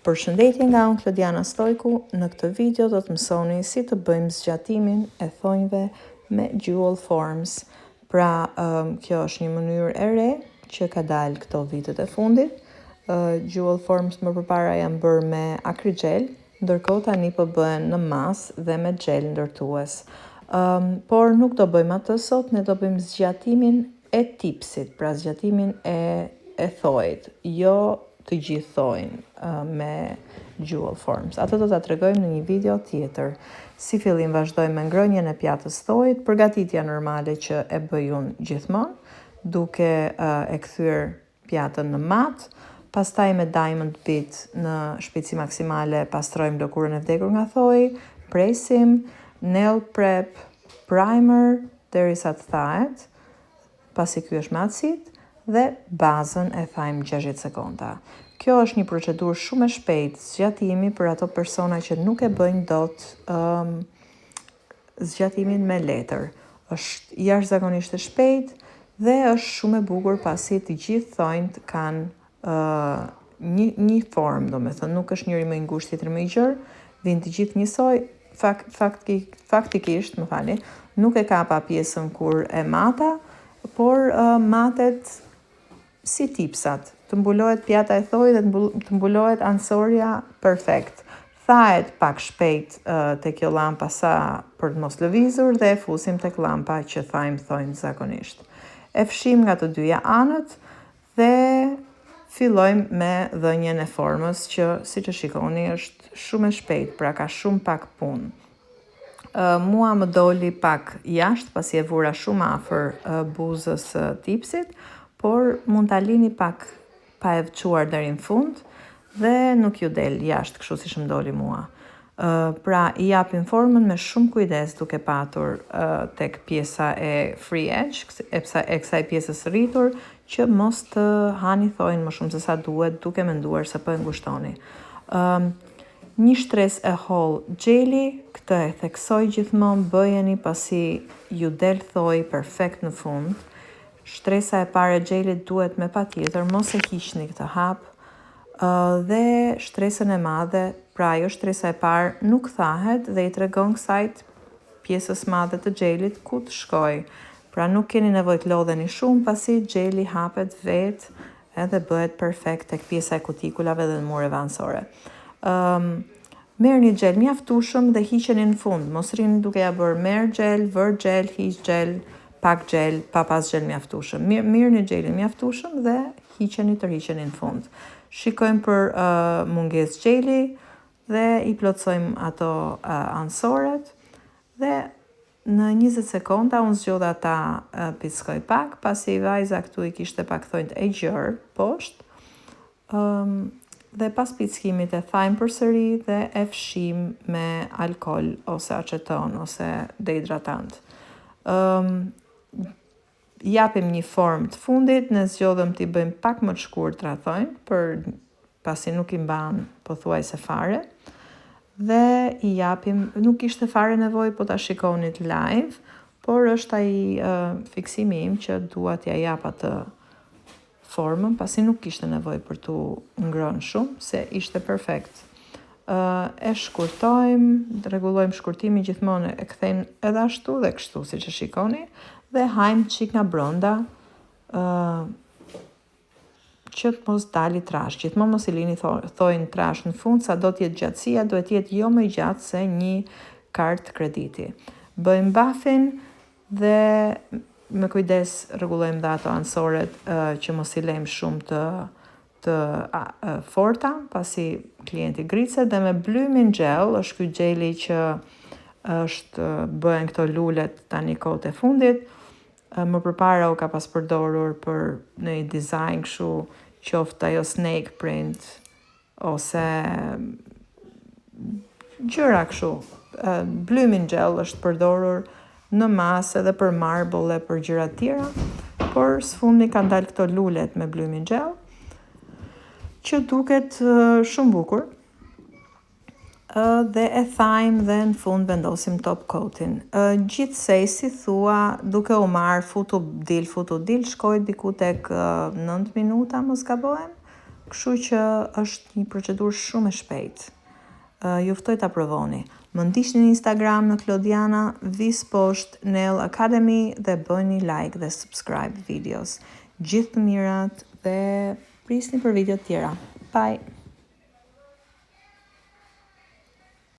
Përshëndetje nga unë Klodiana Stojku. Në këtë video do të mësoni si të bëjmë zgjatimin e thonjve me Jewel Forms. Pra, kjo është një mënyrë e re që ka dalë këto vitet e fundit. Jewel Forms më përpara janë bërë me akrigel, ndërkohë tani po bëhen në masë dhe me gel ndërtues. Por nuk do bëjmë atë sot, ne do bëjmë zgjatimin e tipsit, pra zgjatimin e thojit, jo të gjithë thojnë me Jewel Forms. Ato do të tregojmë në një video tjetër. Si fillim vazhdojmë me ngrënien e pjatës thojit, përgatitja normale që e bëj unë gjithmonë, duke e kthyer pjatën në mat, pastaj me Diamond Bit në shpejtësi maksimale pastrojmë lëkurën e vdekur nga thoji, presim, nail prep, primer derisa të thahet, pasi ky është me acid, dhe bazën e thajmë 60 sekonda. Kjo është një procedurë shumë e shpejtë zgjatimi për ato persona që nuk e bëjnë dot zgjatimin me letër. Është jashtëzakonisht e shpejtë dhe është shumë e bukur pasi të gjithë thonjt kanë një formë, domethënë nuk është njëri më i ngushtë tjetri më i gjerë, vijnë të gjithë njësoj. Faktikisht, më falni, nuk e kapa pjesën kur e mata, por matet si tipsat, të mbulohet pjata e thojit dhe të mbulohet ansoria perfekt. Thahet pak shpejt te kjo llampa sa për të mos lëvizur dhe e fusim tek llampa që thajmë thonjt zakonisht. E fshim nga të dyja anët dhe fillojmë me dhënien e formës që, siç e shikoni, është shumë e shpejtë, pra ka shumë pak punë. Mua më doli pak jashtë pasi e vura shumë afër buzës tipsit, por mund ta lini pak pa e çuar deri në fund dhe nuk ju del jashtë kështu siç më doli mua. Pra I japim formën me shumë kujdes duke patur tek pjesa e free edge, e kësaj pjesës rritur, që mos të hani thojnë më shumë se sa duhet, duke menduar se po e ngushtoni. Një shtresë e holl gjeli, këtë e theksoj gjithmonë, bëjeni pasi ju del thoj perfekt në fund. Shtresa e parë e gjelit duhet me patjetër, mos e hiqni këtë hap, dhe shtresën e madhe, pra ajo shtresa e parë nuk thahet dhe I tregon kësajt pjesës madhe të gjelit ku të shkoj. Pra nuk keni nevojë të lodheni shumë pasi gjeli hapet vetë edhe bëhet perfekt tek pjesa e kutikulave dhe mureve anësore. Merë një gjel mjaftueshëm dhe hiqeni në fund, mos rini duke ja bërë merë gjel, vër gjel, hiq gjel, pak gjel, pa pas gjel mjaftueshëm. Mirë një gjelin mjaftueshëm dhe tërhiqeni në fund. Shikojmë për mungesë gjeli dhe I plotsojmë ato anësoret dhe në 20 sekonda unë zgjodha ta pickoj pak, pasi vajza këtu I kishte pak thonjt e gjerë poshtë. Dhe pas pickimit e thajmë përsëri dhe e fshim me alkool ose aceton ose dehidratant. Japim një formë të fundit, ne zgjodhëm t'i bëjmë pak më të shkurtra thonjt, pasi nuk I mban pothuajse fare. Dhe I japim, nuk ishte fare nevojë po ta shikonit live, por është ai fiksimi im që dua t'ja jap atë formën, pasi nuk kishte nevojë për tu ngrënë shumë, se ishte perfekt. E shkurtojmë, rregullojmë shkurtimin gjithmonë, e kthejmë edhe ashtu dhe kështu, siç e shikoni, dhe hajmë çik nga brenda, që të mos dali trash. Gjithmonë mos I lini thojnë trash në fund, sa do t'jetë gjatësia, duhet jetë jo më gjatë se një kartë krediti. Bëjmë bafin dhe me kujdes rregullojmë dhe ato anësoret që mos I lejmë shumë të forta, pasi klienti gricet, dhe me blymin gel, është ky gjeli që bëhen këto lulet tani kohët e fundit. Më përpara u ka pas përdorur për në një dizajn kështu, qoftë ajo snake print ose gjëra kështu. Blymin gel është përdorur në masë edhe për marble e për gjëra tjera, por sfundi kanë dalë këto lulet me blymin gel, që duket shumë bukur, dhe e thajmë dhe në fund vendosim top coatin. Gjithsej, si thua, duke u marrë futu dil, shkoj diku tek 9 minuta, mos gabohem, kështu që është një procedurë shumë e shpejtë. Ju ftoj ta provoni. Më ndiqni në Instagram në Klodiana Visposht Nail Academy dhe bëni like dhe subscribe videos. Gjithë të mirat dhe prisni për video tjera. Bye!